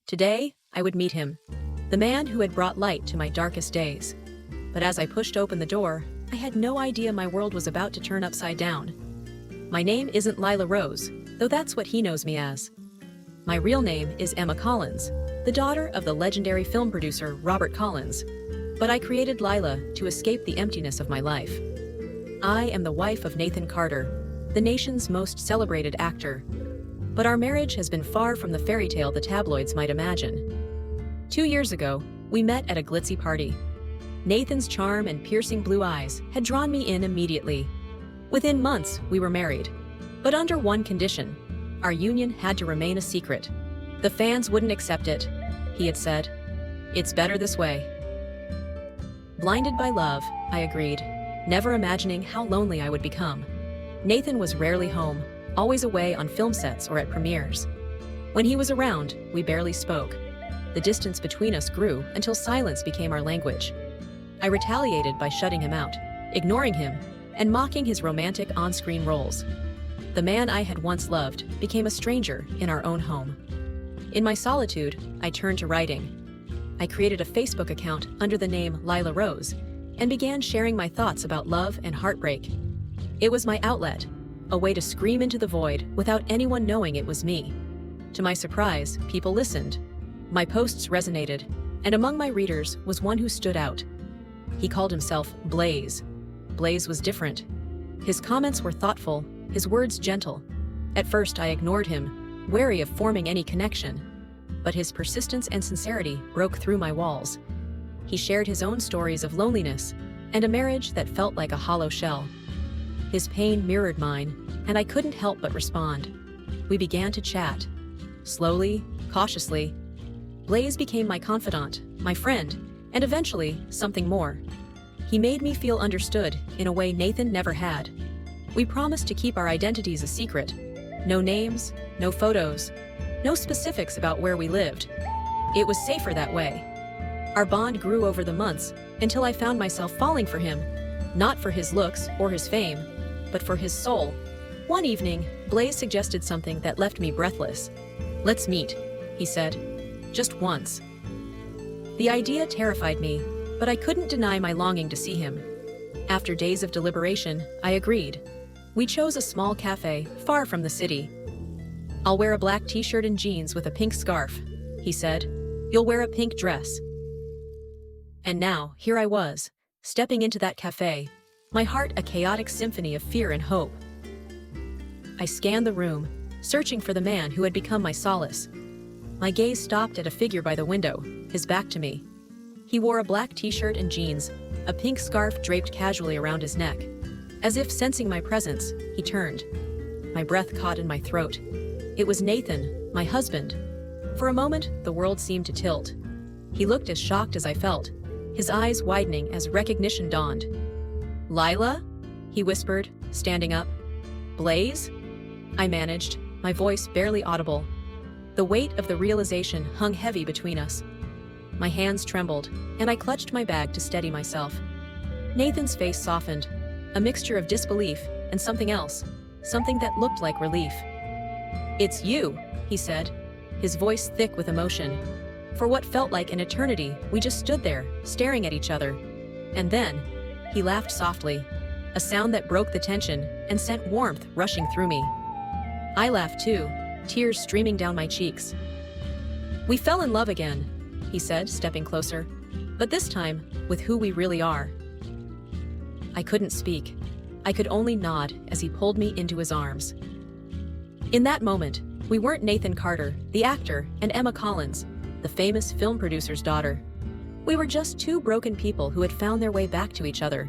Today, I would meet him, the man who had brought light to my darkest days. But as I pushed open the door, I had no idea my world was about to turn upside down. My name isn't Lila Rose, though that's what he knows me as. My real name is Emma Collins, the daughter of the legendary film producer Robert Collins. But I created Lila to escape the emptiness of my life. I am the wife of Nathan Carter, the nation's most celebrated actor. But our marriage has been far from the fairy tale the tabloids might imagine. 2 years ago, we met at a glitzy party. Nathan's charm and piercing blue eyes had drawn me in immediately. Within months, we were married. But under one condition: our union had to remain a secret. The fans wouldn't accept it, he had said. It's better this way. Blinded by love, I agreed, never imagining how lonely I would become. Nathan was rarely home, always away on film sets or at premieres. When he was around, we barely spoke. The distance between us grew until silence became our language. I retaliated by shutting him out, ignoring him, and mocking his romantic on-screen roles. The man I had once loved became a stranger in our own home. In my solitude, I turned to writing. I created a Facebook account under the name Lila Rose and began sharing my thoughts about love and heartbreak. It was my outlet, a way to scream into the void without anyone knowing it was me. To my surprise, people listened. My posts resonated, and among my readers was one who stood out. He called himself Blaze. Blaze was different. His comments were thoughtful, his words gentle. At first, I ignored him, wary of forming any connection. But his persistence and sincerity broke through my walls. He shared his own stories of loneliness and a marriage that felt like a hollow shell. His pain mirrored mine, and I couldn't help but respond. We began to chat. Slowly, cautiously, Blaze became my confidant, my friend, and eventually, something more. He made me feel understood in a way Nathan never had. We promised to keep our identities a secret. No names, no photos, no specifics about where we lived. It was safer that way. Our bond grew over the months until I found myself falling for him, not for his looks or his fame, but for his soul. One evening, Blaze suggested something that left me breathless. "Let's meet," he said. Just once. The idea terrified me, but I couldn't deny my longing to see him. After days of deliberation, I agreed. We chose a small cafe far from the city. "I'll wear a black t-shirt and jeans with a pink scarf," he said. "You'll wear a pink dress." And now, here I was, stepping into that cafe, my heart a chaotic symphony of fear and hope. I scanned the room, searching for the man who had become my solace. My gaze stopped at a figure by the window, his back to me. He wore a black t-shirt and jeans, a pink scarf draped casually around his neck. As if sensing my presence, he turned. My breath caught in my throat. It was Nathan, my husband. For a moment, the world seemed to tilt. He looked as shocked as I felt, his eyes widening as recognition dawned. "Lila?" he whispered, standing up. "Blaze?" I managed, my voice barely audible. The weight of the realization hung heavy between us. My hands trembled, and I clutched my bag to steady myself. Nathan's face softened, a mixture of disbelief and something else, something that looked like relief. "It's you," he said, his voice thick with emotion. For what felt like an eternity, we just stood there, staring at each other. And then, he laughed softly, a sound that broke the tension and sent warmth rushing through me. I laughed too, tears streaming down my cheeks. "We fell in love again," he said, stepping closer, "but this time, with who we really are." I couldn't speak. I could only nod as he pulled me into his arms. In that moment, we weren't Nathan Carter, the actor, and Emma Collins, the famous film producer's daughter. We were just two broken people who had found their way back to each other.